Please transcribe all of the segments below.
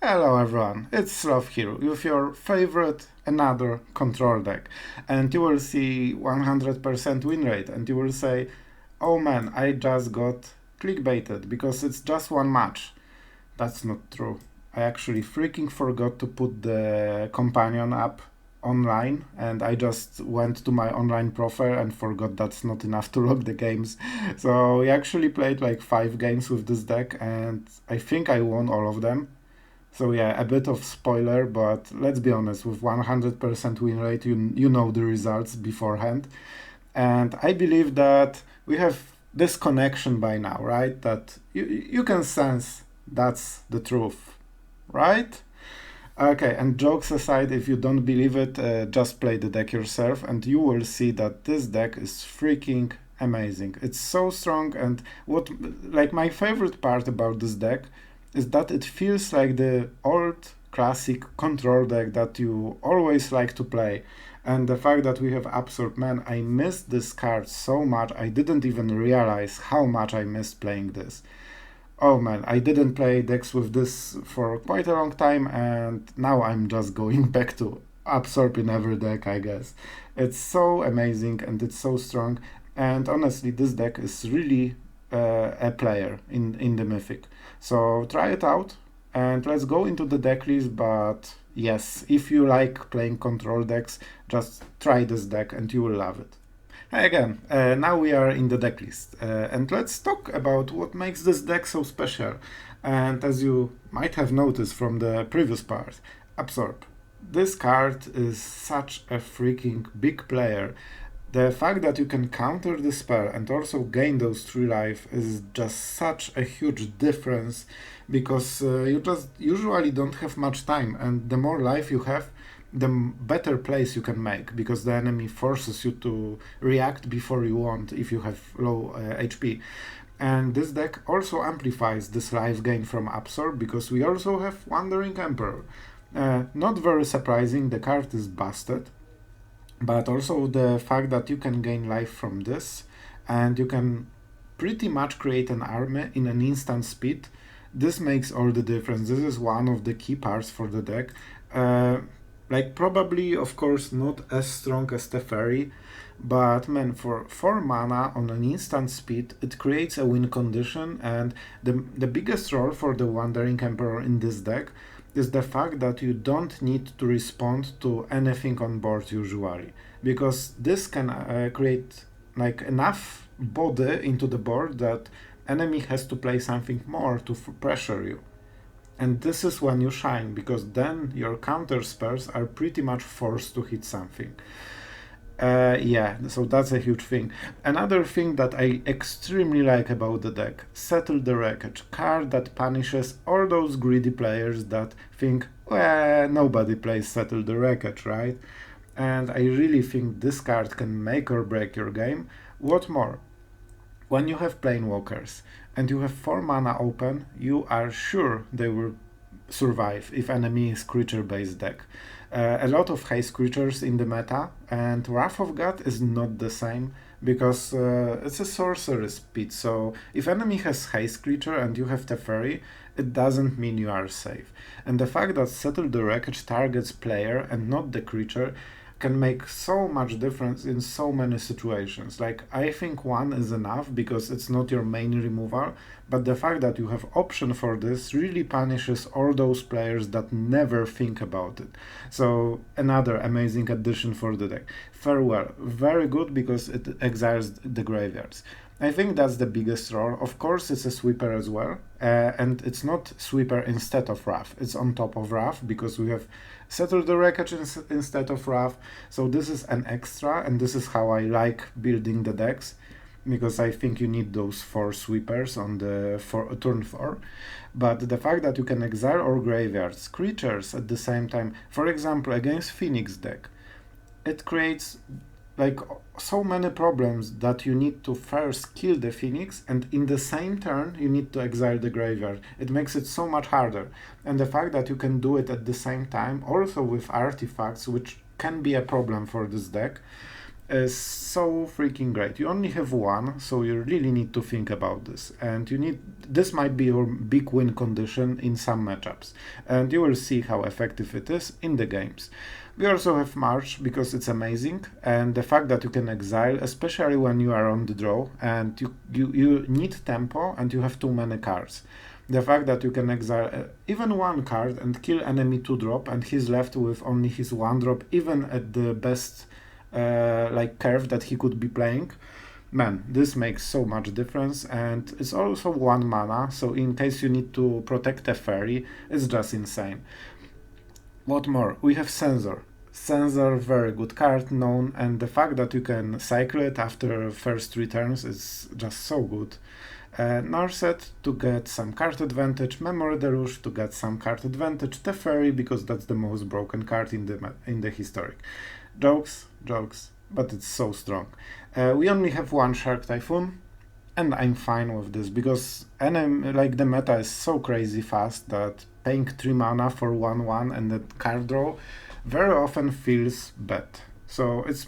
Hello everyone, it's Sloth here with your favorite another control deck, and you will see 100% win rate and you will say, oh man, I just got clickbaited because it's just one match. That's not true. I actually freaking forgot to put the companion up online, and I just went to my online profile and forgot that's not enough to log the games. So we actually played like 5 games with this deck, and I think I won all of them. So yeah, a bit of spoiler, but let's be honest, with 100% win rate, you know the results beforehand. And I believe that we have this connection by now, right? That you can sense that's the truth, right? Okay, and jokes aside, if you don't believe it, just play the deck yourself and you will see that this deck is freaking amazing. It's so strong, and what like my favorite part about this deck is that it feels like the old classic control deck that you always like to play. And the fact that we have Absorb, man, I missed this card so much, I didn't even realize how much I missed playing this. Oh man, I didn't play decks with this for quite a long time, and now I'm just going back to Absorb in every deck, I guess. It's so amazing and it's so strong, and honestly, this deck is really a player in the Mythic. So try it out, and let's go into the deck list, but yes, if you like playing control decks, just try this deck and you will love it. Hi again, now we are in the deck list, and let's talk about what makes this deck so special. And as you might have noticed from the previous part, Absorb. This card is such a freaking big player. The fact that you can counter the spell and also gain those 3 life is just such a huge difference, because you just usually don't have much time, and the more life you have, the better plays you can make, because the enemy forces you to react before you want if you have low HP. And this deck also amplifies this life gain from Absorb, because we also have Wandering Emperor. Not very surprising, the card is busted, but also the fact that you can gain life from this and you can pretty much create an army in an instant speed. This makes all the difference. This is one of the key parts for the deck. Like probably, of course, not as strong as Teferi, but man, for 4 mana on an instant speed, it creates a win condition, and the biggest role for the Wandering Emperor in this deck is the fact that you don't need to respond to anything on board usually, because this can create like enough body into the board that enemy has to play something more to pressure you. And this is when you shine, because then your counter spells are pretty much forced to hit something. Yeah, so that's a huge thing. Another thing that I extremely like about the deck, Settle the Wreckage, card that punishes all those greedy players that think, well, nobody plays Settle the Wreckage, right? And I really think this card can make or break your game. What more? When you have Planewalkers and you have 4 mana open, you are sure they will survive if enemy is creature-based deck. A lot of haste creatures in the meta, and Wrath of God is not the same, because it's a sorcery speed, so if enemy has haste creature and you have Teferi, it doesn't mean you are safe. And the fact that Settle the Wreckage targets player and not the creature can make so much difference in so many situations. Like, I think 1 is enough because it's not your main removal, but the fact that you have option for this really punishes all those players that never think about it. So another amazing addition for the deck. Farewell, very good because it exiles the graveyards. I think that's the biggest role. Of course, it's a sweeper as well, and it's not sweeper instead of Wrath. It's on top of Wrath, because we have Settle the Wreckage instead of Wrath. So this is an extra, and this is how I like building the decks, because I think you need those 4 sweepers on the turn 4. But the fact that you can exile or graveyards creatures at the same time, for example, against Phoenix deck, it creates like so many problems that you need to first kill the Phoenix, and in the same turn you need to exile the graveyard. It makes it so much harder. And the fact that you can do it at the same time, also with artifacts, which can be a problem for this deck, is so freaking great. You only have 1, so you really need to think about this, and you need this might be your big win condition in some matchups, and you will see how effective it is in the games. We also have March because it's amazing, and the fact that you can exile, especially when you are on the draw and you need tempo and you have too many cards. The fact that you can exile even one card and kill enemy 2-drop and he's left with only his 1-drop, even at the best like curve that he could be playing. Man, this makes so much difference, and it's also 1 mana, so in case you need to protect Teferi, it's just insane. What more? We have Censor. Censor, very good card, known, and the fact that you can cycle it after first 3 turns is just so good. Narset to get some card advantage, Memory Deluge to get some card advantage, Teferi because that's the most broken card in the historic. Jokes, but it's so strong. We only have 1 Shark Typhoon, and I'm fine with this because the meta is so crazy fast that paying 3 mana for 1/1 and the card draw very often feels bad. So it's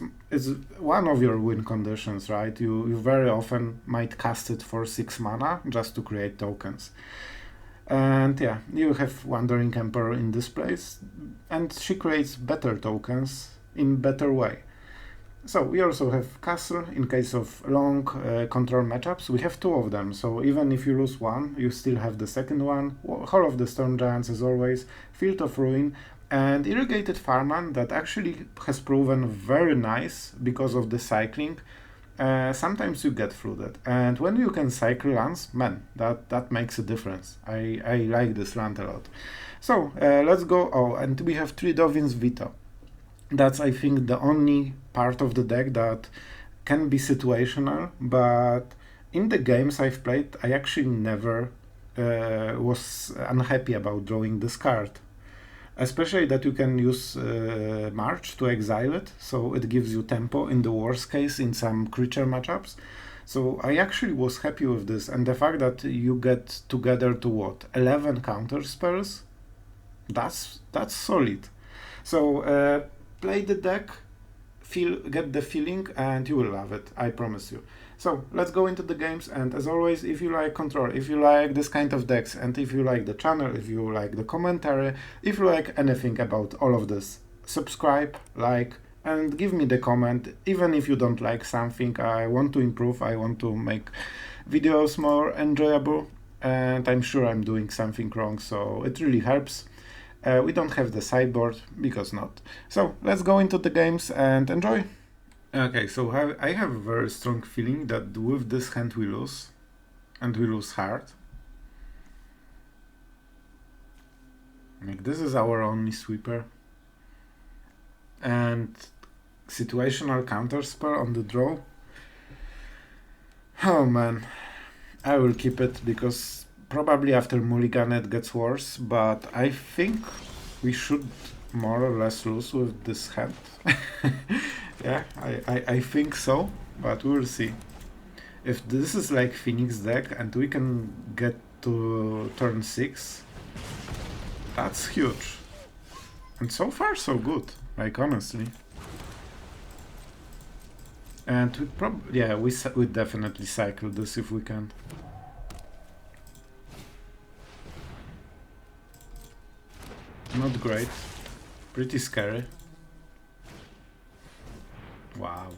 one of your win conditions, right? You very often might cast it for 6 mana just to create tokens. And yeah, you have Wandering Emperor in this place, and she creates better tokens in better way. So we also have Castle in case of long control matchups. We have 2 of them, so even if you lose 1, you still have the second one. Hall of the Storm Giants as always, Field of Ruin, and Irrigated Farmland that actually has proven very nice because of the cycling. Sometimes you get through that, and when you can cycle lands, man, that makes a difference. I like this land a lot. So let's go. Oh, and we have 3 Dovin's Veto. That's, I think, the only part of the deck that can be situational, but in the games I've played, I actually never was unhappy about drawing this card. Especially that you can use March to exile it, so it gives you tempo in the worst case in some creature matchups. So I actually was happy with this, and the fact that you get together to what, 11 counter spells? That's solid. So play the deck, get the feeling, and you will love it, I promise you. So let's go into the games, and as always, if you like Control, if you like this kind of decks, and if you like the channel, if you like the commentary, if you like anything about all of this, subscribe, like, and give me the comment. Even if you don't like something, I want to improve, I want to make videos more enjoyable, and I'm sure I'm doing something wrong, so it really helps. We don't have the sideboard, because not. So let's go into the games and enjoy. Okay, so I have a very strong feeling that with this hand we lose, and we lose hard. Like, this is our only sweeper. And situational counterspell on the draw. Oh man, I will keep it because probably after Mulligan it gets worse, but I think we should more or less lose with this hand. Yeah, I think so, but we'll see. If this is like Phoenix deck and we can get to turn 6, that's huge. And so far so good, like honestly. And we probably, yeah, we definitely cycle this if we can. Not great, pretty scary. Wow.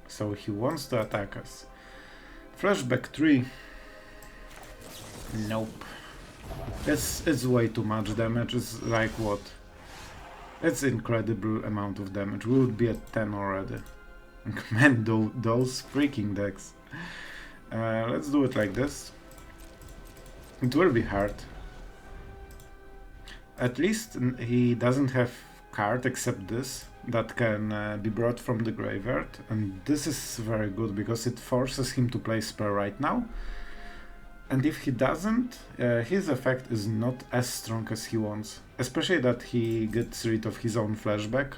So he wants to attack us. Flashback 3. Nope. It's way too much damage. It's like what? It's incredible amount of damage. We would be at 10 already. Man, those freaking decks. Let's do it like this. It will be hard. At least he doesn't have card except this that can be brought from the graveyard, and this is very good because it forces him to play spell right now, and if he doesn't, his effect is not as strong as he wants, especially that he gets rid of his own flashback.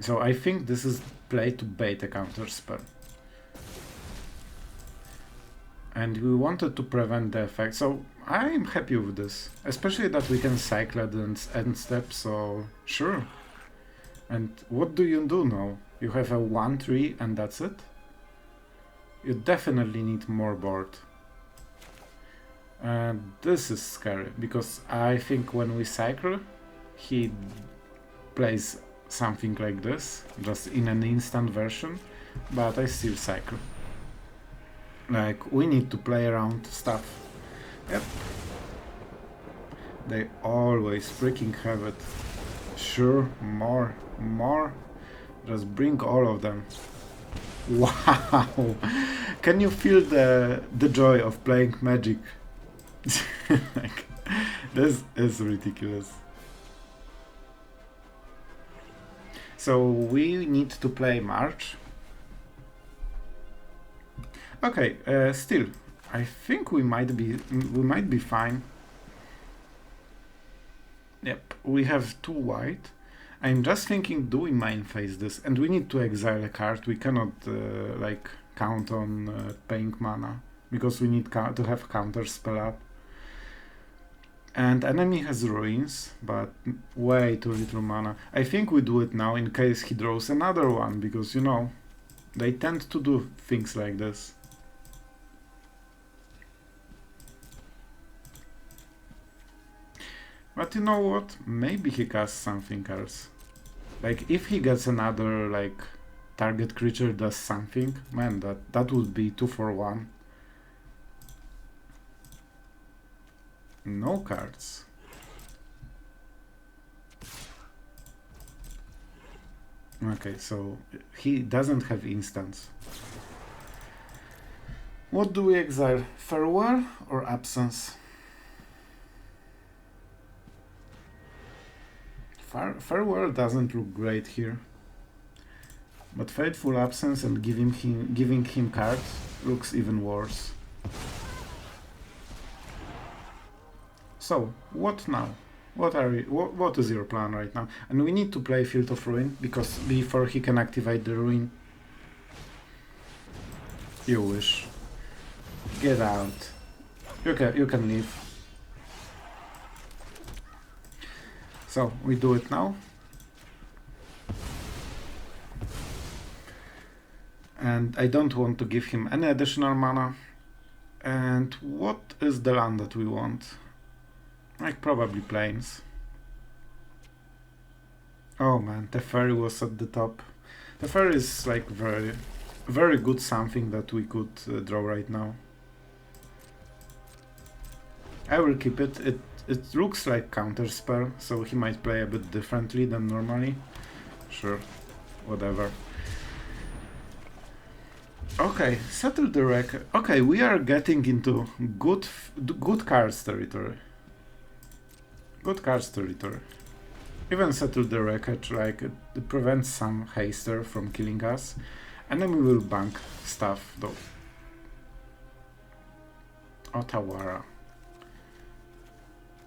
So I think this is play to bait a counter spell. And we wanted to prevent the effect, so I'm happy with this. Especially that we can cycle at the end step, so sure. And what do you do now? You have a 1-3 and that's it? You definitely need more board. And this is scary, because I think when we cycle, he plays something like this, just in an instant version, but I still cycle. Like, we need to play around stuff. Yep. They always freaking have it. Sure, more. Just bring all of them. Wow! Can you feel the joy of playing Magic? Like, this is ridiculous. So we need to play March. Okay, still, I think we might be fine. Yep, we have 2 white. I'm just thinking, do we main phase this? And we need to exile a card. We cannot like count on paying mana, because we need to have counter spell up. And enemy has ruins, but way too little mana. I think we do it now in case he draws another one, because you know, they tend to do things like this. But you know what? Maybe he casts something else. Like, if he gets another, like, target creature does something, man, that would be 2 for 1. No cards. Okay, so he doesn't have instants. What do we exile? Farewell or Absence? Farewell doesn't look great here, but Fateful Absence and giving him cards looks even worse. So what now? What is your plan right now? And we need to play Field of Ruin, because before he can activate the ruin. You wish. Get out. You can leave. So we do it now. And I don't want to give him any additional mana. And what is the land that we want? Like, probably plains. Oh man, Teferi was at the top. Teferi is like very good something that we could draw right now. I will keep it. It looks like counter spell, so he might play a bit differently than normally. Sure, whatever. Okay, Settle the Wreckage. Okay, we are getting into good cards territory. Good cards territory. Even Settle the Wreckage, like, it prevents some haster from killing us. And then we will bank stuff, though. Otawara.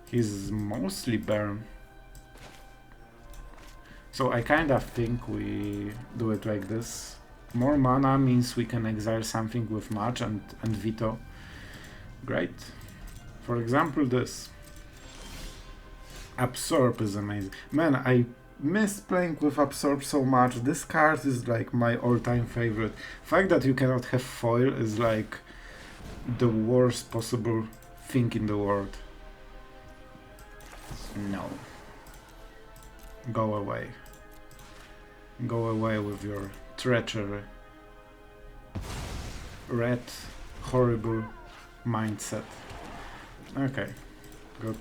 He's mostly burn. So I kinda think we do it like this. More mana means we can exile something with March and Veto. Great. For example, this. Absorb is amazing. Man, I miss playing with Absorb so much. This card is like my all-time favorite. The fact that you cannot have foil is like the worst possible thing in the world. No. Go away. Go away with your treachery. Red, horrible mindset. Okay, good.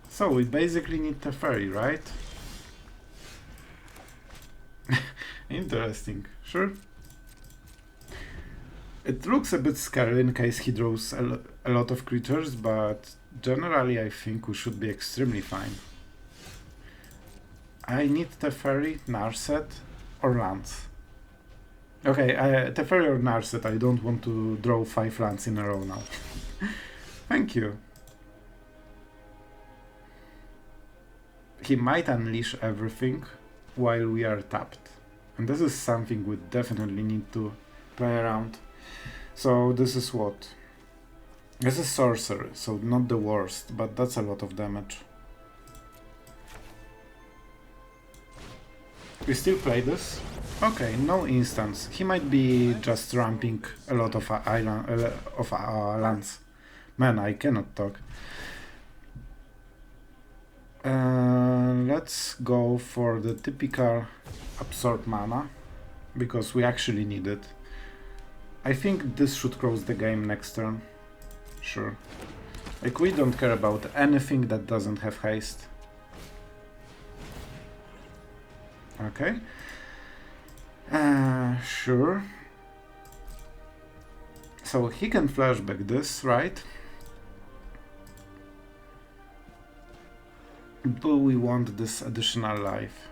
So we basically need Teferi, right? Interesting, sure. It looks a bit scary in case he draws a lot of creatures, but generally I think we should be extremely fine. I need Teferi, Narset, or lands. Okay, Teferi or Narset, I don't want to draw 5 lands in a row now. Thank you. He might unleash everything while we are tapped. And this is something we definitely need to play around. So this is what? This is sorcery, so not the worst, but that's a lot of damage. We still play this? Okay, no instance. He might be just ramping a lot of lands. Man, I cannot talk. Let's go for the typical absorb mana, because we actually need it. I think this should close the game next turn. Sure. Like, we don't care about anything that doesn't have haste. Okay. Sure. So he can flashback this, right? Do we want this additional life?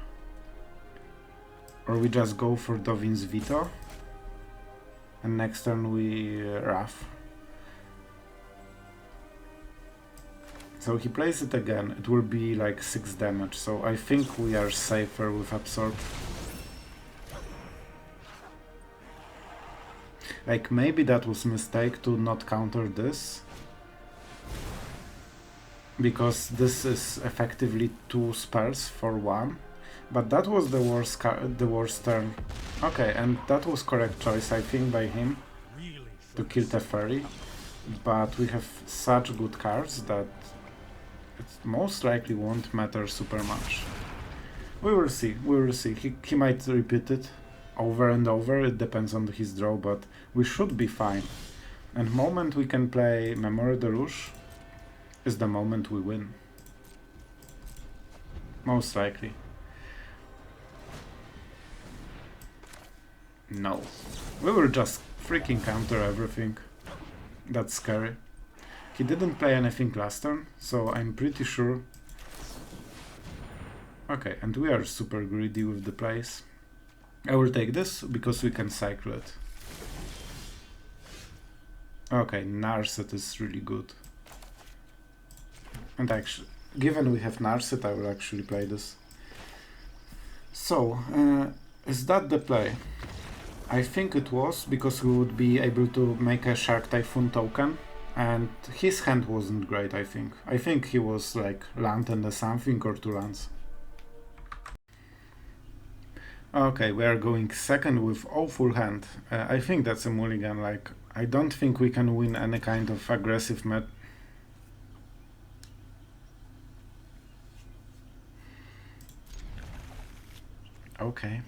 Or we just go for Dovin's Veto? And next turn we Wrath. So he plays it again, it will be like 6 damage, so I think we are safer with Absorb. Like, maybe that was a mistake to not counter this. Because this is effectively 2 spells for 1. But that was the worst turn. Okay, and that was correct choice, I think, by him. To kill Teferi. But we have such good cards that it most likely won't matter super much. We will see, we will see. He might repeat it over and over, it depends on his draw, but we should be fine. And the moment we can play Memory Deluge is the moment we win. Most likely. No. We will just freaking counter everything. That's scary. He didn't play anything last turn, so I'm pretty sure. Okay, and we are super greedy with the plays. I will take this because we can cycle it. Okay, Narset is really good. And actually, given we have Narset, I will actually play this. So, is that the play? I think it was, because we would be able to make a Shark Typhoon token, and his hand wasn't great, I think. I think he was like land and a something or 2 lands. Okay, we are going second with awful hand. I think that's a mulligan, like, I don't think we can win any kind of aggressive match. Okay.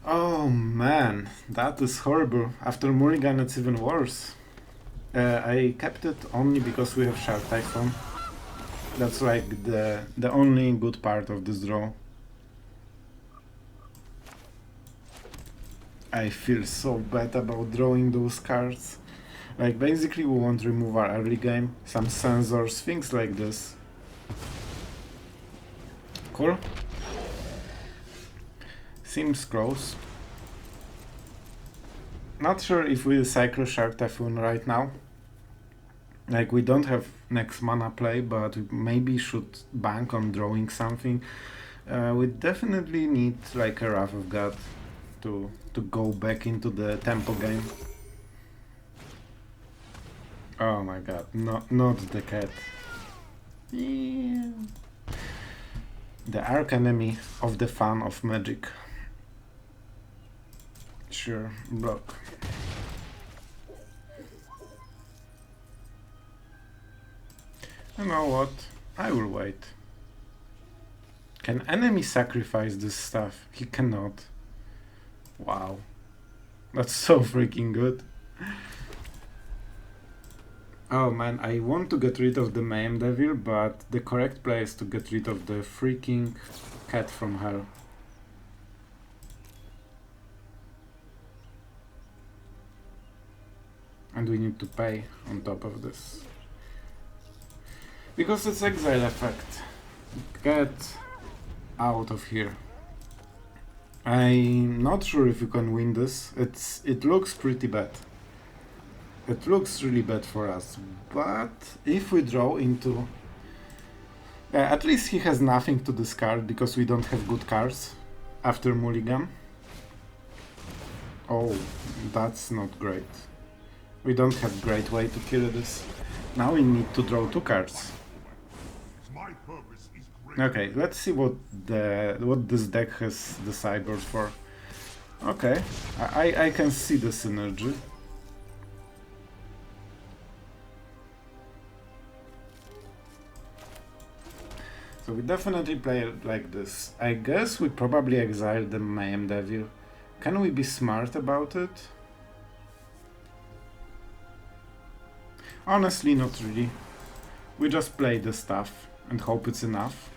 Oh man, that is horrible. After mulligan it's even worse. I kept it only because we have Shark Typhoon. That's like the only good part of this draw. I feel so bad about drawing those cards. Like, basically we want to remove our early game, some Censors, things like this. Cool. Seems close. Not sure if we'll cycle Shark Typhoon right now. Like, we don't have next mana play, but we maybe should bank on drawing something. We definitely need like a Wrath of God to go back into the tempo game. Oh my god, not the cat. Yeah. The archenemy of the fun of magic. Sure, block. You know what? I will wait. Can enemy sacrifice this stuff? He cannot. Wow. That's so freaking good. Oh man, I want to get rid of the Mayhem Devil, but the correct play is to get rid of the freaking cat from hell. And we need to pay on top of this. Because it's exile effect. Get out of here. I'm not sure if you can win this. It looks pretty bad. It looks really bad for us. But if we draw into... at least he has nothing to discard because we don't have good cards after mulligan. Oh, that's not great. We don't have great way to kill this. Now we need to draw 2 cards. Okay, let's see what this deck has the sideboard for. Okay, I can see the synergy. So we definitely play it like this. I guess we probably exile the Mayhem Devil. Can we be smart about it? Honestly, not really. We just play the stuff and hope it's enough.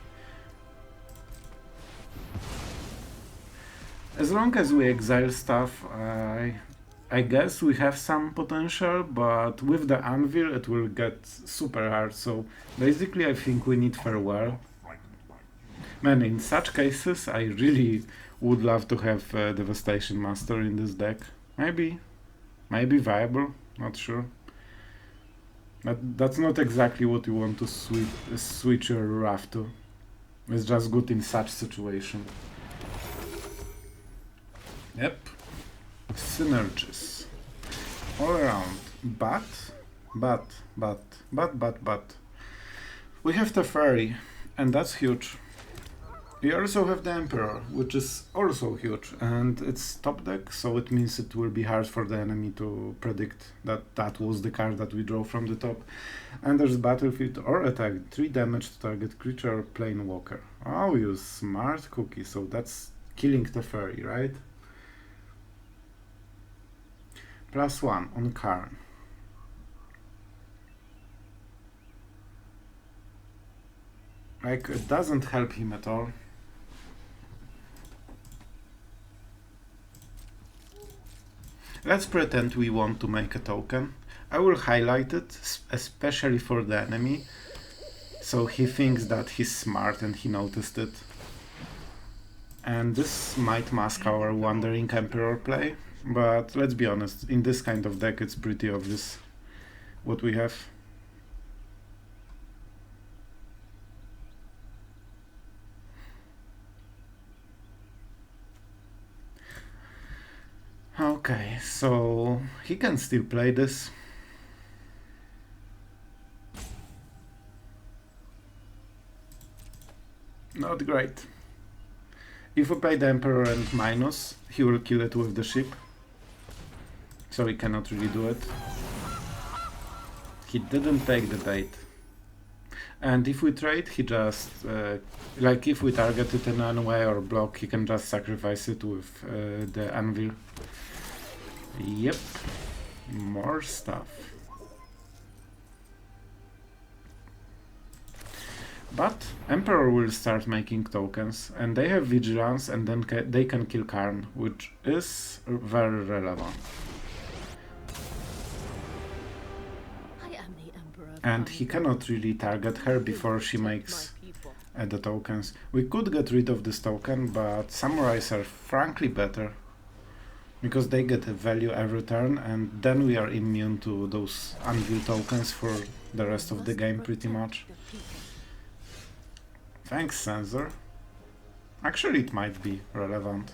As long as we exile stuff, I guess we have some potential, but with the Anvil it will get super hard, so basically I think we need Farewell. Man, in such cases I really would love to have Devastation Master in this deck. Maybe viable, not sure. That's not exactly what you want to switch your Wrath to. It's just good in such situation. Yep. Synergies. All around. But. We have Teferi, and that's huge. We also have the Emperor, which is also huge, and it's top deck, so it means it will be hard for the enemy to predict that that was the card that we draw from the top. And there's Battlefield or Attack, 3 damage to target creature or Planewalker. Oh, you smart cookie, so that's killing Teferi, right? +1 on Karn. Like, it doesn't help him at all. Let's pretend we want to make a token. I will highlight it, especially for the enemy, so he thinks that he's smart and he noticed it. And this might mask our Wandering Emperor play, but let's be honest, in this kind of deck it's pretty obvious what we have. Okay, so he can still play this. Not great. If we play the Emperor and minus, he will kill it with the ship. So he cannot really do it. He didn't take the bait. And if we trade, he just, like if we target it in any way or block, he can just sacrifice it with the Anvil. Yep, more stuff. But Emperor will start making tokens, and they have Vigilance, and then they can kill Karn, which is very relevant. And he cannot really target her before she makes the tokens. We could get rid of this token, but Samurais are frankly better, because they get a value every turn, and then we are immune to those Anvil tokens for the rest of the game pretty much. Thanks, Censor. Actually, it might be relevant.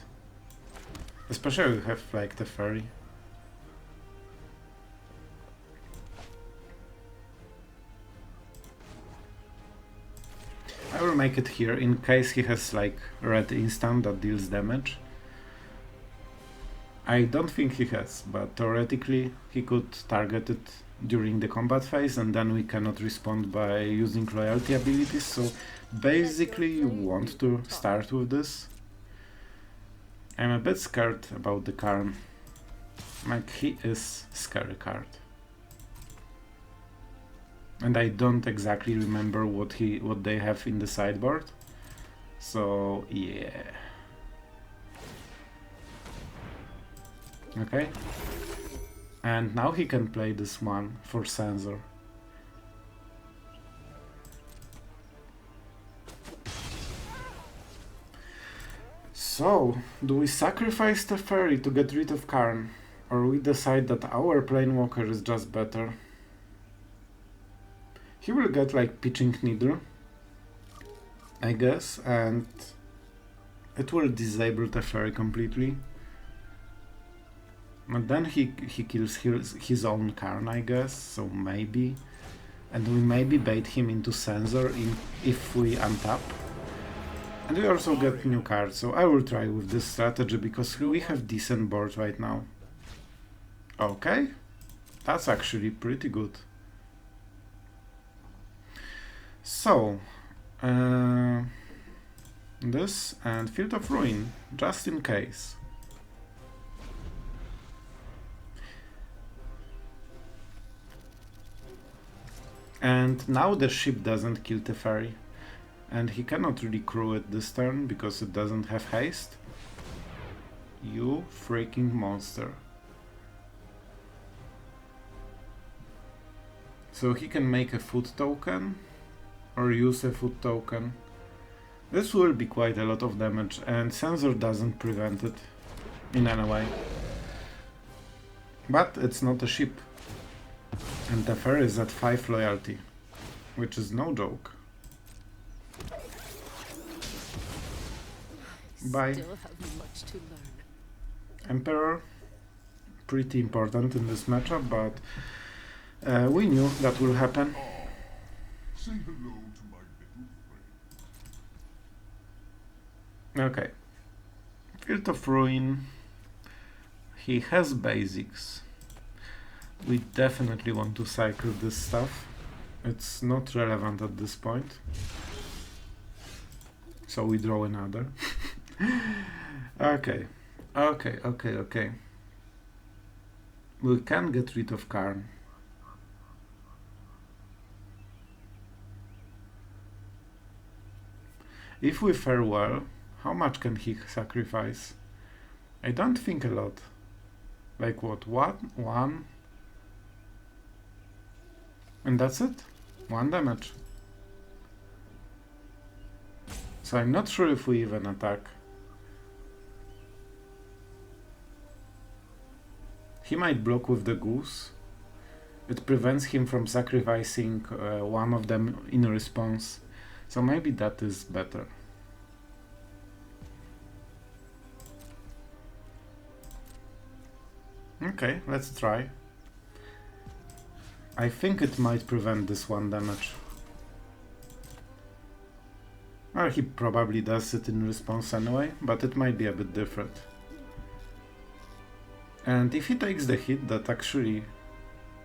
Especially if we have like Teferi. I will make it here in case he has like red instant that deals damage. I don't think he has, but theoretically he could target it during the combat phase, and then we cannot respond by using loyalty abilities, so basically you want to start with this. I'm a bit scared about the Karn. Like, he is a scary card. And I don't exactly remember what they have in the sideboard. So yeah. Okay. And now he can play this one for Censor. So, do we sacrifice Teferi to get rid of Karn? Or we decide that our Planewalker is just better? He will get like Pitching Needle, I guess, and it will disable Teferi completely. But then he kills his own Karn, I guess, so maybe. And we maybe bait him into Censor if we untap. And we also get new cards, so I will try with this strategy because we have decent board right now. Okay, that's actually pretty good. So, this and Field of Ruin, just in case. And now the ship doesn't kill Teferi. And he cannot really crew it this turn because it doesn't have haste. You freaking monster. So he can make a food token or use a food token. This will be quite a lot of damage and Censor doesn't prevent it in any way. But it's not a ship. And Teferi is at 5 loyalty, which is no joke. Bye. Still have much to learn. Emperor, pretty important in this matchup, but we knew that will happen. Say hello to my little friend. Okay. Field of Ruin. He has basics. We definitely want to cycle this stuff. It's not relevant at this point. So we draw another. Okay. Okay. We can get rid of Karn. If we fare well, how much can he sacrifice? I don't think a lot. Like what? One? And that's it? 1 damage. So I'm not sure if we even attack. He might block with the goose. It prevents him from sacrificing one of them in response. So maybe that is better. Okay, let's try. I think it might prevent this 1 damage. Or he probably does it in response anyway, but it might be a bit different. And if he takes the hit, that actually...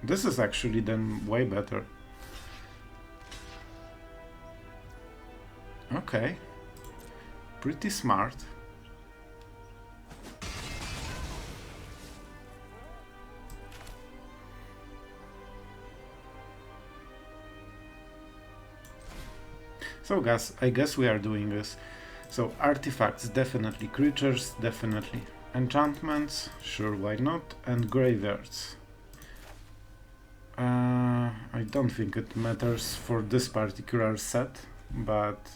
This is actually then way better. Okay. Pretty smart. So guys, I guess we are doing this. So artifacts, definitely. Creatures, definitely. Enchantments, sure, why not? And graveyards. I don't think it matters for this particular set, but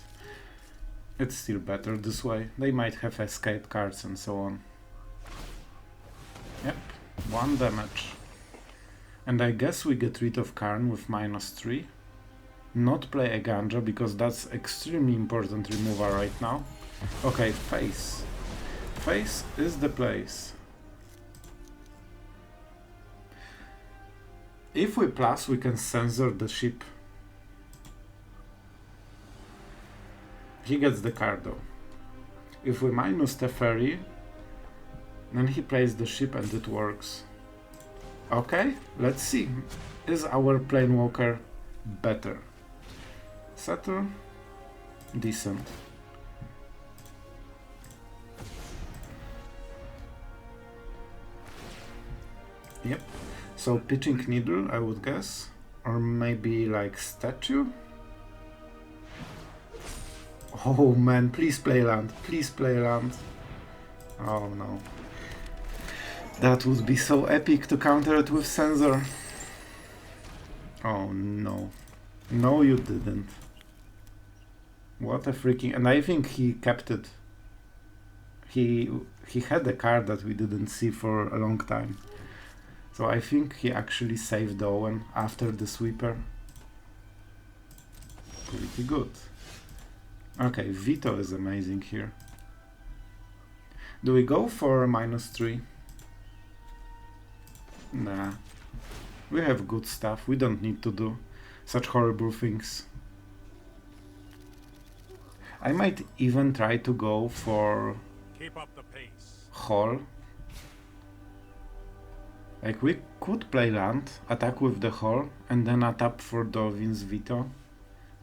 it's still better this way. They might have escape cards and so on. Yep, 1 damage. And I guess we get rid of Karn with -3. Not play Eiganjo because that's extremely important removal right now. Okay, face. Face is the place. If we plus, we can censor the ship. He gets the card though. If we minus Teferi, then he plays the ship and it works. Okay, let's see. Is our Planewalker better? Settle? Decent. Yep. So pitching needle, I would guess. Or maybe like statue? Oh man, please play land. Please play land. Oh no. That would be so epic to counter it with Censor. Oh no. No, you didn't. What a freaking... And I think he kept it. He had a card that we didn't see for a long time. So I think he actually saved Owen after the sweeper. Pretty good. Okay, Veto is amazing here. Do we go for -3? Nah. We have good stuff. We don't need to do such horrible things. I might even try to go for Keep up the pace. Hall. Like, we could play land, attack with the Hall, and then attack for Dovin's Veto.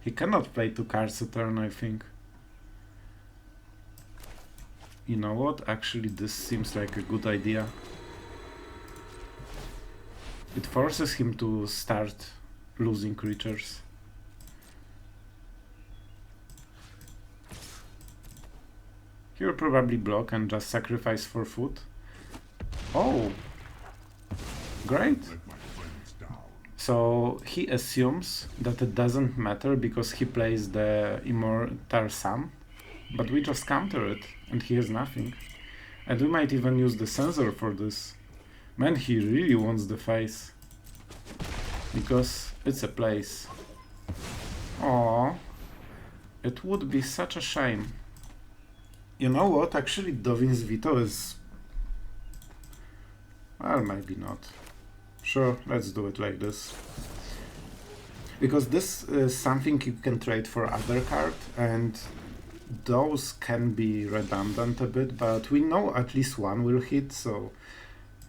He cannot play 2 cards a turn, I think. You know what? Actually, this seems like a good idea. It forces him to start losing creatures. He will probably block and just sacrifice for food. Oh! Great! Let my friends down. So he assumes that it doesn't matter because he plays the Immortal Sun, but we just counter it and he has nothing. And we might even use the Censor for this. Man, he really wants the face. Because it's a place. Aww. It would be such a shame. You know what? Actually, Dovin's Veto is... well, maybe not. Sure, let's do it like this. Because this is something you can trade for other card, and those can be redundant a bit, but we know at least one will hit, so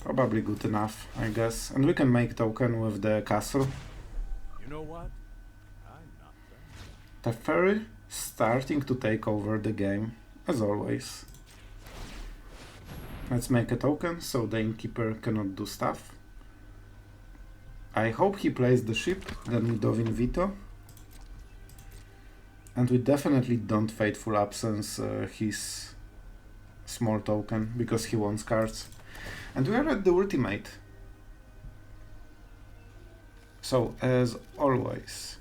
probably good enough, I guess. And we can make token with the castle. You know what? I'm not done. Teferi starting to take over the game, as always. Let's make a token so the innkeeper cannot do stuff. I hope he plays the ship, then we Dovin Veto. And we definitely don't Fateful Absence his small token, because he wants cards. And we are at the ultimate. So, as always,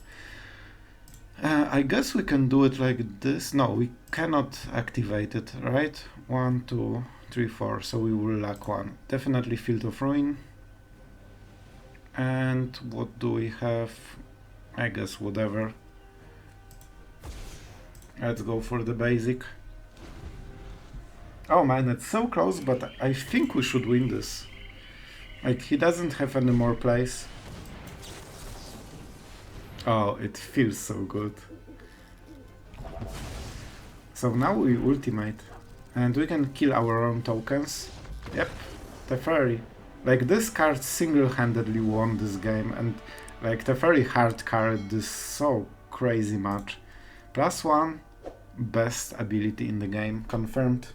I guess we can do it like this. No, we cannot activate it, right? 1, 2, 3, 4, so we will lack 1. Definitely Field of Ruin. And what do we have? I guess whatever. Let's go for the basic. Oh man, it's so close, but I think we should win this. Like, he doesn't have any more plays. Oh, it feels so good. So now we ultimate. And we can kill our own tokens. Yep, Teferi. Like, this card single-handedly won this game, and like Teferi hard carried this so crazy much. +1, best ability in the game, confirmed.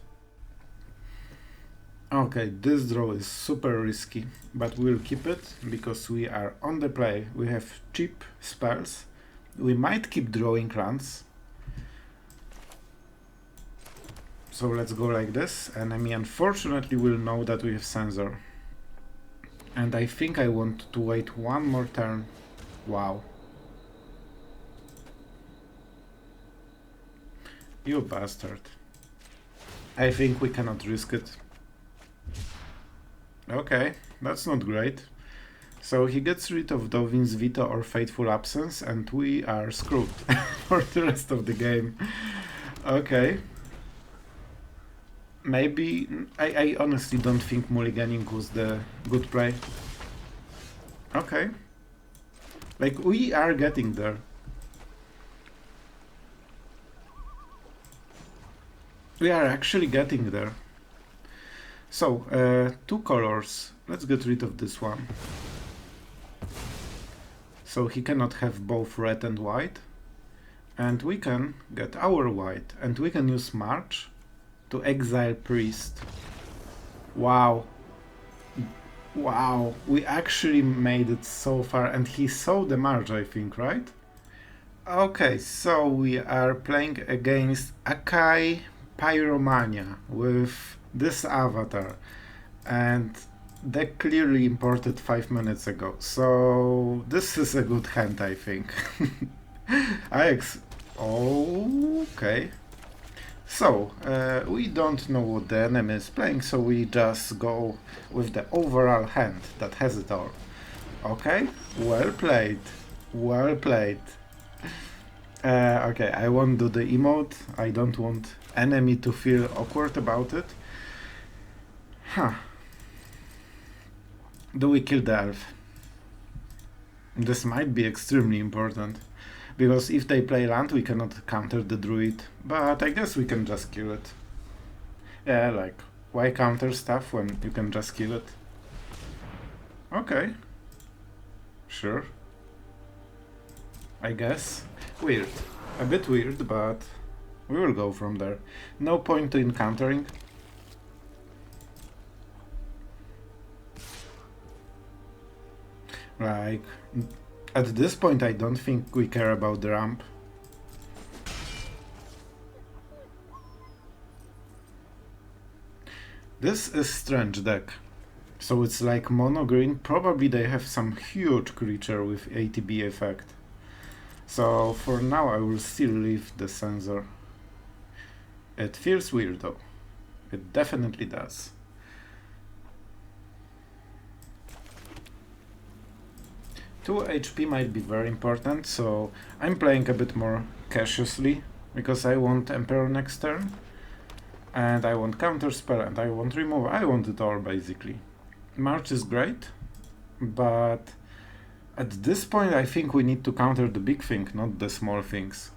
Okay, this draw is super risky, but we'll keep it because we are on the play. We have cheap spells. We might keep drawing lands. So let's go like this. Enemy unfortunately will know that we have Censor. And I think I want to wait one more turn. Wow. You bastard. I think we cannot risk it. Okay, that's not great. So he gets rid of Dovin's Veto or Fateful Absence, and we are screwed for the rest of the game. Okay. Maybe... I honestly don't think mulliganing was the good play. Okay. Like, we are getting there. We are actually getting there. So, 2 colors. Let's get rid of this one. So he cannot have both red and white. And we can get our white. And we can use March to exile Priest. Wow. Wow. We actually made it so far. And he saw the March, I think, right? Okay, so we are playing against Akai Pyromania with this avatar, and they clearly imported 5 minutes ago, so this is a good hand, I think. Okay. So, we don't know what the enemy is playing, so we just go with the overall hand that has it all. Okay, well played. Well played. Okay, I won't do the emote. I don't want enemy to feel awkward about it. Huh. Do we kill the elf? This might be extremely important. Because if they play land, we cannot counter the druid. But I guess we can just kill it. Yeah, like, why counter stuff when you can just kill it? Okay. Sure. I guess. Weird. A bit weird, but we will go from there. No point in countering. Like, at this point I don't think we care about the ramp. This is strange deck. So it's like mono green, probably they have some huge creature with ATB effect. So for now I will still leave the Censor. It feels weird though. It definitely does. Two HP might be very important, so I'm playing a bit more cautiously because I want Emperor next turn. And I want counterspell and I want remove. I want it all basically. March is great, but at this point I think we need to counter the big thing, not the small things.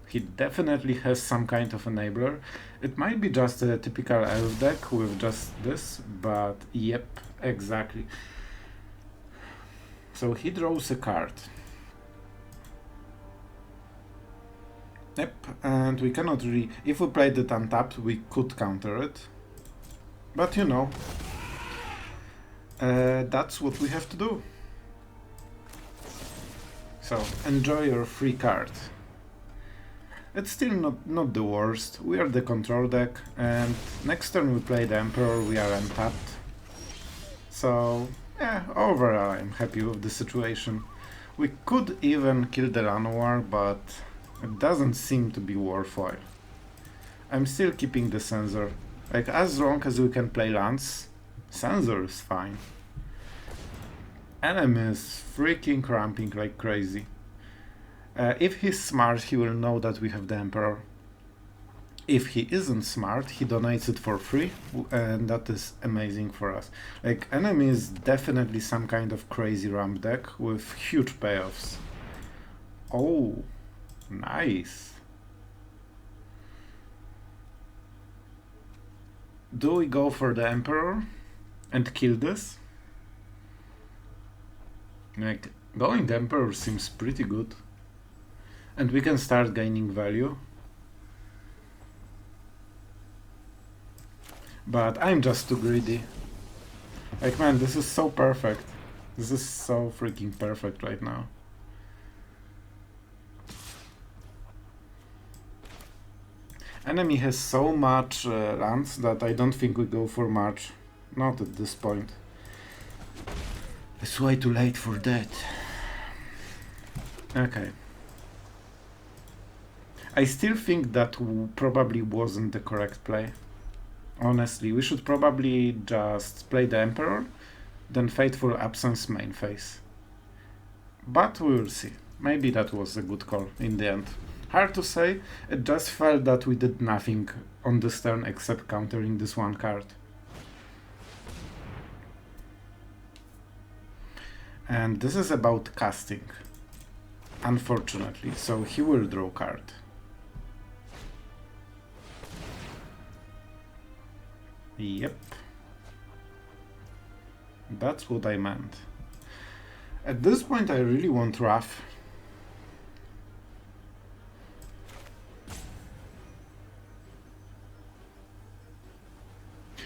He definitely has some kind of enabler. It might be just a typical elf deck with just this, but yep, exactly. So he draws a card. Yep, and we cannot really... If we played it untapped, we could counter it. But you know, that's what we have to do. So, enjoy your free card. It's still not the worst. We are the control deck, and next turn we play the Emperor, we are untapped. So, yeah, overall I'm happy with the situation. We could even kill the Llanowar, but it doesn't seem to be worthwhile. I'm still keeping the Censor. Like, as long as we can play lands, Censor is fine. Enemy is freaking ramping like crazy. If he's smart, he will know that we have the Emperor. If he isn't smart, he donates it for free, and that is amazing for us. Like, enemy is definitely some kind of crazy ramp deck with huge payoffs. Oh, nice. Do we go for the Emperor and kill this? Like, going Emperor seems pretty good. And we can start gaining value. But I'm just too greedy. Like, man, this is so perfect. This is so freaking perfect right now. Enemy has so much lands that I don't think we go for March. Not at this point. It's way too late for that. Okay. I still think that probably wasn't the correct play. Honestly, we should probably just play the Emperor, then Fateful Absence main phase. But we will see. Maybe that was a good call in the end. Hard to say, it just felt that we did nothing on this turn except countering this one card. And this is about casting, unfortunately, so he will draw card. Yep. That's what I meant. At this point I really want Wrath.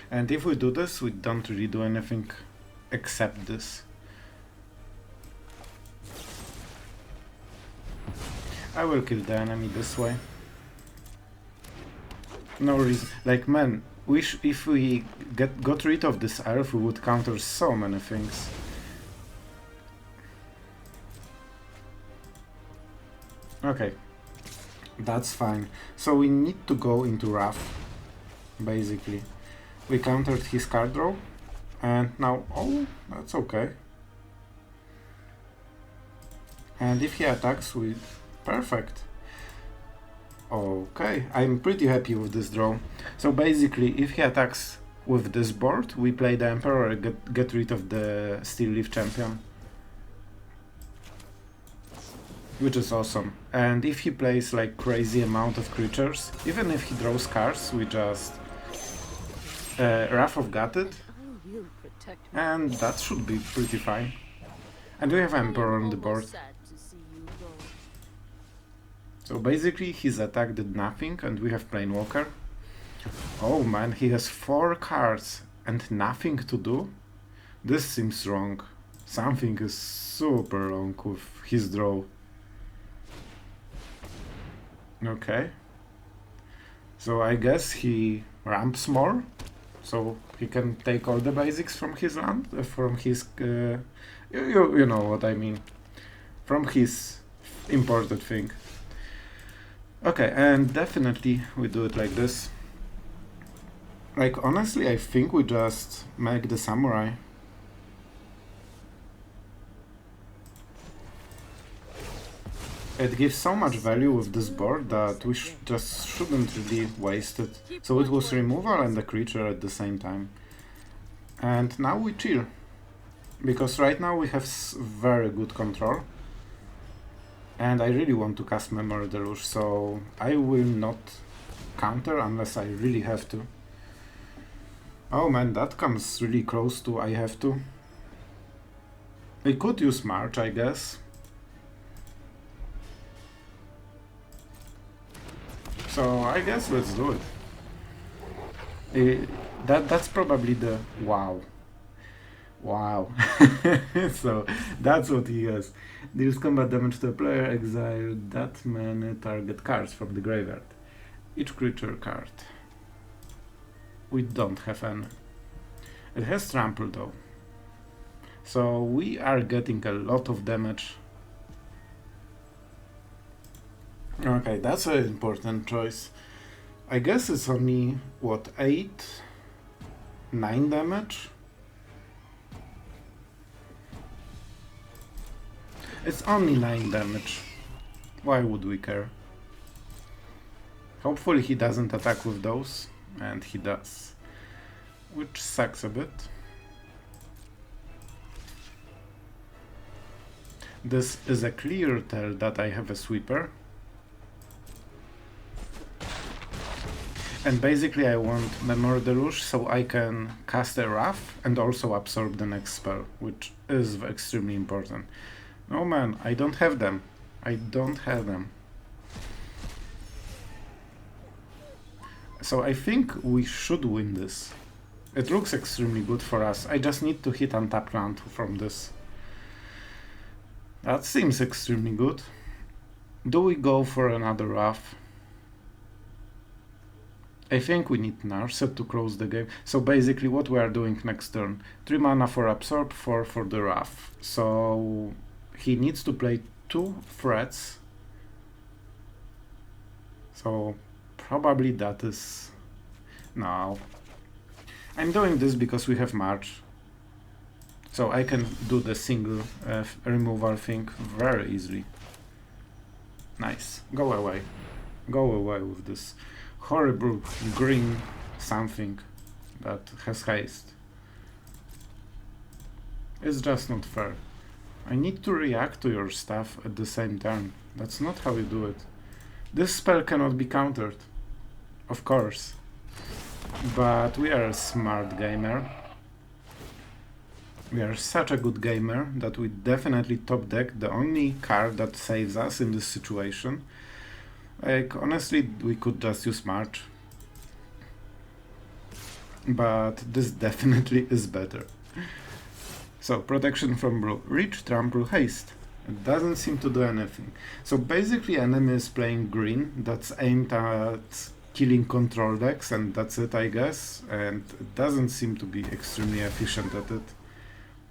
And if we do this, we don't really do anything except this. I will kill the enemy this way. No reason. Like, man, if we got rid of this elf, we would counter so many things. Okay, that's fine. So we need to go into Wrath, basically. We countered his card draw, and now, oh, that's okay. And if he attacks with... Perfect. Okay, I'm pretty happy with this draw. So basically, if he attacks with this board, we play the Emperor and get rid of the Steel Leaf Champion. which is awesome. And if he plays like crazy amount of creatures, even if he draws cards, we just Wrath of Gutted, and that should be pretty fine. And we have Emperor on the board. So basically his attack did nothing and we have Planewalker. Oh man, he has 4 cards and nothing to do? This seems wrong. Something is super wrong with his draw. Okay. So I guess he ramps more, so he can take all the basics from his land, from his... you know what I mean. From his imported thing. Okay, and definitely we do it like this. Like, honestly, I think we just make the Samurai. It gives so much value with this board that we just shouldn't really waste it. So it was removal and the creature at the same time. And now we chill. Because right now we have very good control. And I really want to cast Memory Deluge, so I will not counter unless I really have to. Oh man, that comes really close to I have to. We could use March, I guess. So I guess let's do it. That's probably the wow. Wow. So that's what he has. Deals combat damage to a player, exile that many target cards from the graveyard. Each creature card. We don't have any. It has trample though. So we are getting a lot of damage. Okay, that's an important choice. I guess it's only, what, 8? 9 damage? It's only 9 damage. Why would we care? Hopefully he doesn't attack with those, and he does. Which sucks a bit. This is a clear tell that I have a sweeper. And basically I want Memory Deluge so I can cast a Wrath and also absorb the next spell, which is extremely important. Oh man, I don't have them. I don't have them. So I think we should win this. It looks extremely good for us. I just need to hit untapped land from this. That seems extremely good. Do we go for another Wrath? I think we need Narset to close the game. So basically what we are doing next turn. 3 mana for Absorb, 4 for the Wrath. So he needs to play 2 threats. So probably that is... No. I'm doing this because we have March. So I can do the single removal thing very easily. Nice. Go away. Go away with this horrible green something that has haste. It's just not fair. I need to react to your stuff at the same turn. That's not how you do it. This spell cannot be countered. Of course. But we are a smart gamer. We are such a good gamer that we definitely top deck the only card that saves us in this situation. Like, honestly, we could just use March. But this definitely is better. So, protection from blue. Reach, trample, haste. It doesn't seem to do anything. So basically enemy is playing green, that's aimed at killing control decks, and that's it, I guess. And it doesn't seem to be extremely efficient at it.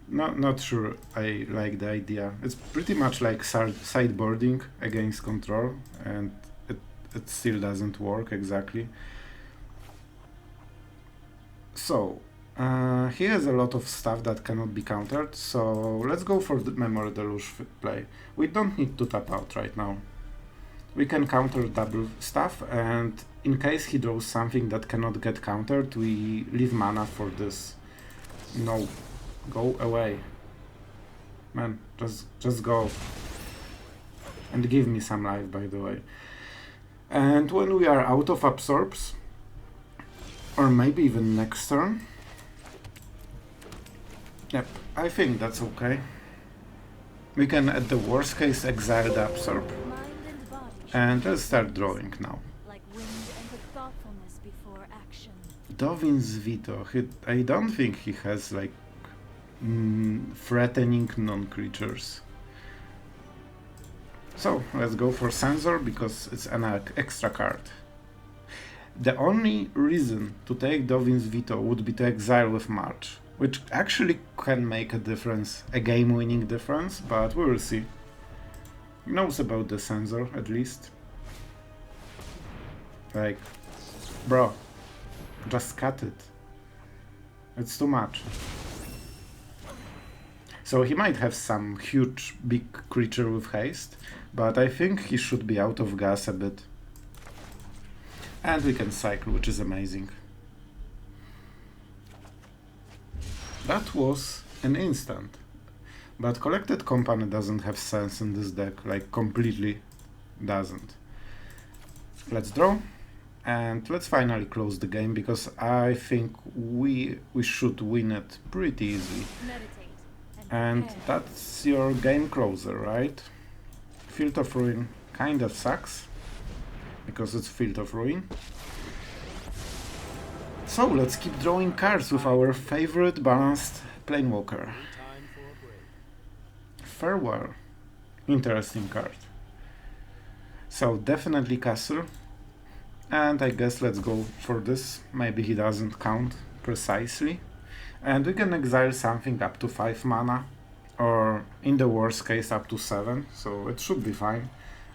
Not sure I like the idea. It's pretty much like sideboarding against control, and it still doesn't work exactly. So, he has a lot of stuff that cannot be countered, so let's go for the Memory Deluge play. We don't need to tap out right now. We can counter double stuff, and in case he draws something that cannot get countered, we leave mana for this. No, go away. Man, just go. And give me some life, by the way. And when we are out of absorbs, or maybe even next turn, yep, I think that's okay. We can, at the worst case, exile the absorb. And let's start drawing now. Like wind and the thoughtfulness before action. Dovin's Veto. I don't think he has like threatening non-creatures. So let's go for Censor because it's an extra card. The only reason to take Dovin's Veto would be to exile with March, which actually can make a difference, a game-winning difference, but we will see. He knows about the Censor, at least. Like, bro, just cut it. It's too much. So he might have some huge, big creature with haste, but I think he should be out of gas a bit. And we can cycle, which is amazing. That was an instant. But Collected Company doesn't have sense in this deck, like completely doesn't. Let's draw, and let's finally close the game, because I think we should win it pretty easily. And that's your game closer, right? Field of Ruin kind of sucks, because it's Field of Ruin. So let's keep drawing cards with our favorite balanced Planewalker. Farewell. Interesting card. So definitely Castle. And I guess let's go for this. Maybe he doesn't count precisely. And we can exile something up to 5 mana. Or in the worst case up to 7. So it should be fine.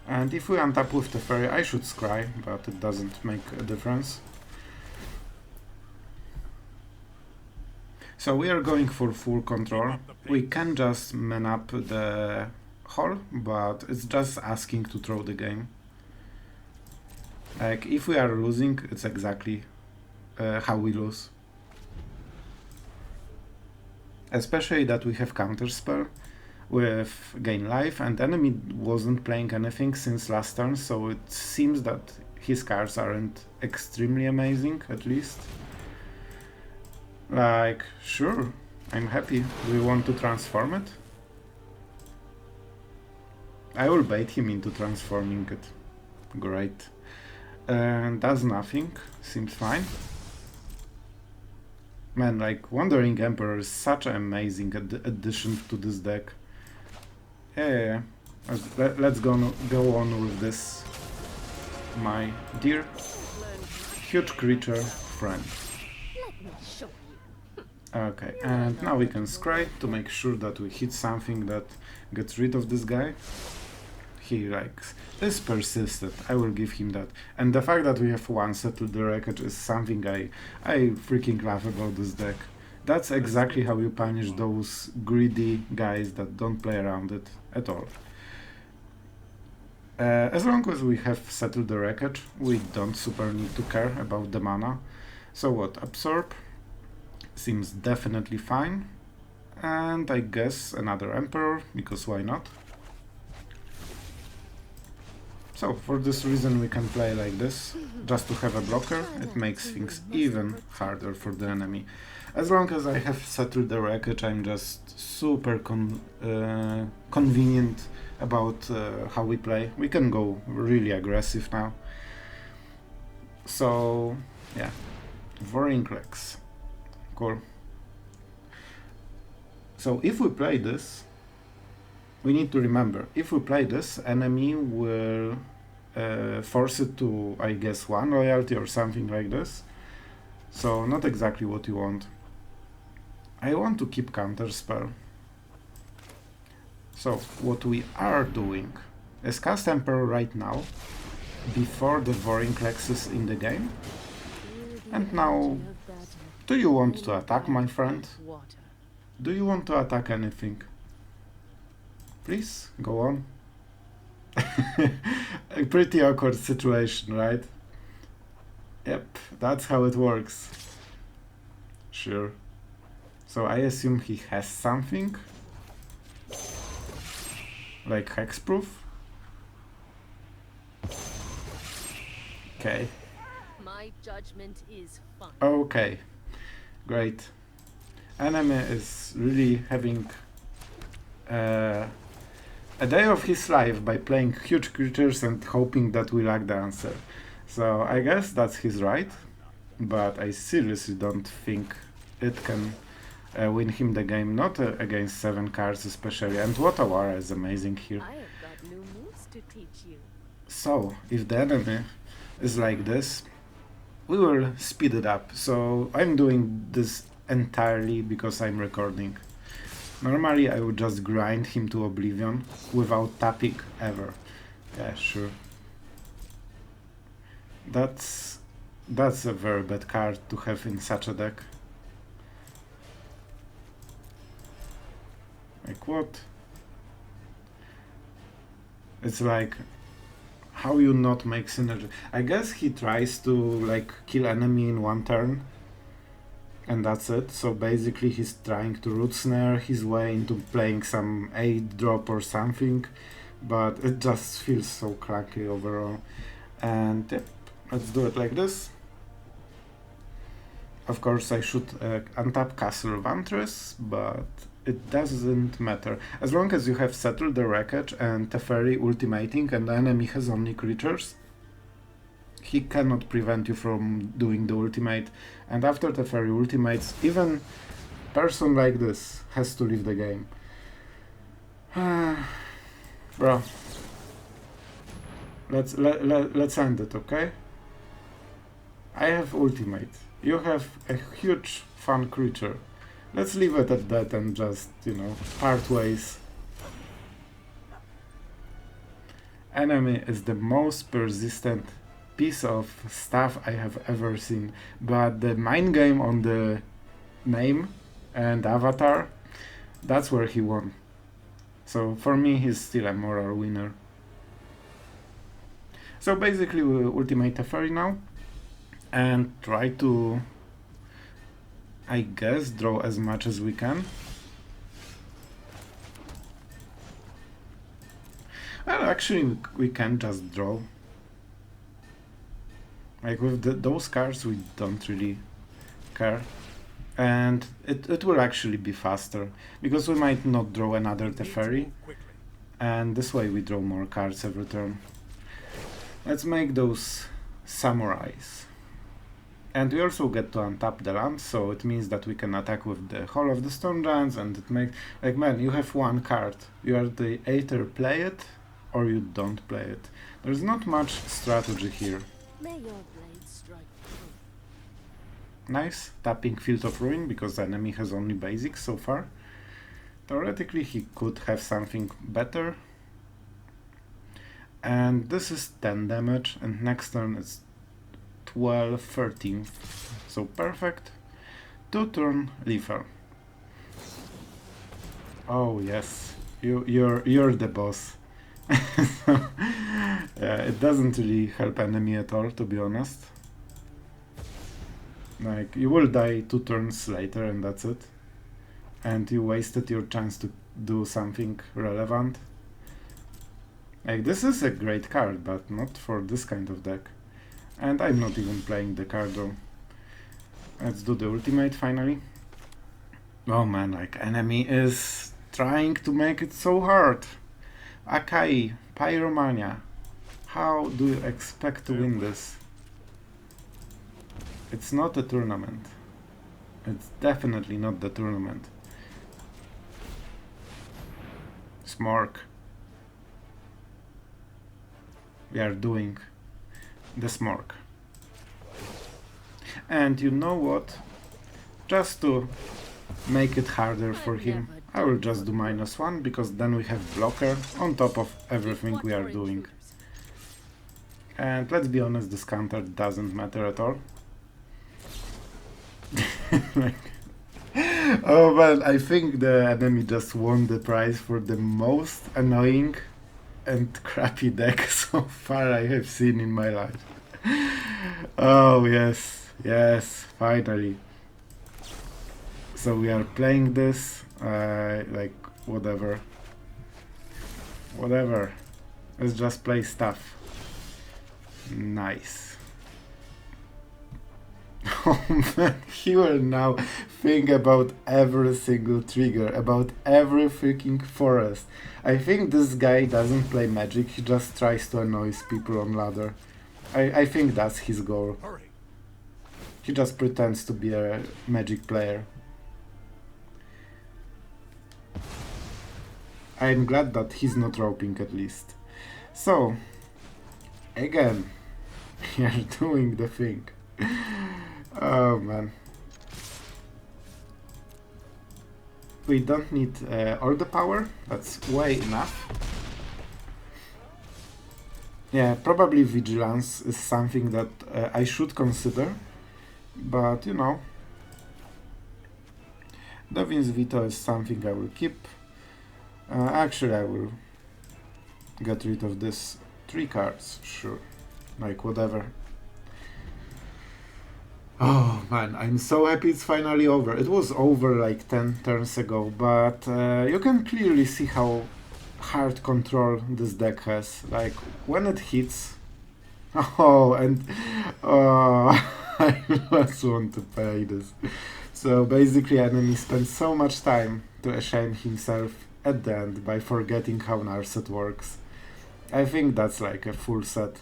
And if we untap with Teferi, I should scry, but it doesn't make a difference. So we are going for full control. We can just man up the hole, but it's just asking to throw the game. Like, if we are losing, it's exactly how we lose. Especially that we have counterspell with gain life, and enemy wasn't playing anything since last turn, so it seems that his cards aren't extremely amazing, at least. Like, sure, I'm happy. Do you want to transform it? I will bait him into transforming it. Great. Does nothing. Seems fine. Man, like, Wandering Emperor is such an amazing addition to this deck. Yeah. Let's go on with this. My dear huge creature friend. Okay, and now we can scry to make sure that we hit something that gets rid of this guy. He likes is persistent, I will give him that. And the fact that we have one Settle the Wreckage is something I freaking love about this deck. That's exactly how you punish those greedy guys that don't play around it at all. As long as we have Settled the Wreckage, we don't super need to care about the mana. So what, Absorb seems definitely fine, and I guess another Emperor, because why not? So for this reason we can play like this, just to have a blocker. It makes things even harder for the enemy. As long as I have Settled the Wreckage, I'm just super convenient about how we play. We can go really aggressive now. So yeah, Vorinclex. Cool. So if we play this, we need to remember, if we play this, enemy will force it to, I guess, 1 loyalty or something like this. So not exactly what you want. I want to keep counterspell. So what we are doing is cast Emperor right now, before the Vorinclex is in the game. And now, do you want to attack, my friend? Do you want to attack anything? Please, go on. A pretty awkward situation, right? Yep, that's how it works. Sure. So I assume he has something? Like hexproof? Okay. My judgment is fine. Okay. Great. Enemy is really having a day of his life by playing huge creatures and hoping that we lack the answer. So I guess that's his right, but I seriously don't think it can win him the game, not against 7 cards especially, and Otawara is amazing here. I have got new moves to teach you. So, if the enemy is like this, we will speed it up. So I'm doing this entirely because I'm recording. Normally I would just grind him to oblivion without tapping ever. Yeah, sure. That's a very bad card to have in such a deck. Like what? It's like, how you not make synergy? I guess he tries to like kill enemy in 1 turn, and that's it. So basically he's trying to root snare his way into playing some 8 drop or something, but it just feels so clunky overall. And yep, let's do it like this. Of course I should untap Castle Vantress, but it doesn't matter. As long as you have Settle the Wreckage and Teferi ultimating and the enemy has only creatures, he cannot prevent you from doing the ultimate. And after Teferi ultimates, even person like this has to leave the game. Bro. Let's end it, okay? I have ultimate. You have a huge fun creature. Let's leave it at that and just, you know, part ways. Enemy is the most persistent piece of stuff I have ever seen, but the mind game on the name and avatar, that's where he won. So for me, he's still a moral winner. So basically we ultimate Teferi now and try to, I guess, draw as much as we can. Well, actually we can just draw. Like with those cards we don't really care. And it will actually be faster, because we might not draw another Teferi, and this way we draw more cards every turn. Let's make those samurais. And we also get to untap the land, so it means that we can attack with the Hall of the Storm Giants, and it makes, like, man, you have 1 card. You are the either play it or you don't play it. There's not much strategy here. May your blade strike true. Nice, tapping Field of Ruin because the enemy has only basics so far. Theoretically he could have something better. And this is 10 damage, and next turn it's 12, 13. So perfect. 2 turn lethal. Oh yes, you're the boss. Yeah, it doesn't really help enemy at all, to be honest. Like, you will die 2 turns later and that's it. And you wasted your chance to do something relevant. Like, this is a great card, but not for this kind of deck. And I'm not even playing the card though. Let's do the ultimate finally. Oh man, like, enemy is trying to make it so hard. Akai, Pyromania. How do you expect to win this? It's not a tournament. It's definitely not the tournament. Smork. We are doing the Smork. And you know what? Just to make it harder for him, I will just do -1, because then we have blocker on top of everything we are doing. And let's be honest, this counter doesn't matter at all. Oh man, I think the enemy just won the prize for the most annoying and crappy deck so far I have seen in my life. Oh yes, yes, finally. So we are playing this, like, whatever. Let's just play stuff. Nice. Oh man, he will now think about every single trigger, about every freaking forest. I think this guy doesn't play Magic, he just tries to annoy people on ladder. I think that's his goal. Hurry. He just pretends to be a Magic player. I'm glad that he's not roping at least. So, again, we are doing the thing. Oh man. We don't need all the power, that's way enough. Yeah, probably Vigilance is something that I should consider, but you know. Dovin's Veto is something I will keep. Actually, I will get rid of this 3 cards, sure, like whatever. Oh man, I'm so happy it's finally over. It was over like 10 turns ago, but you can clearly see how hard control this deck has. Like, when it hits... Oh, and... I just want to play this. So basically, enemy spends so much time to shame himself at the end by forgetting how Narset works. I think that's like a full set.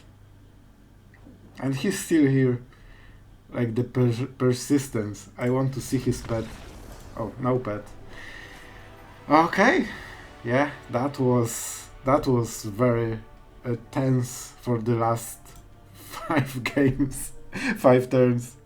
And he's still here. Like the persistence. I want to see his pet. Oh, no pet. Okay. Yeah, that was very tense for the last 5 games. 5 turns.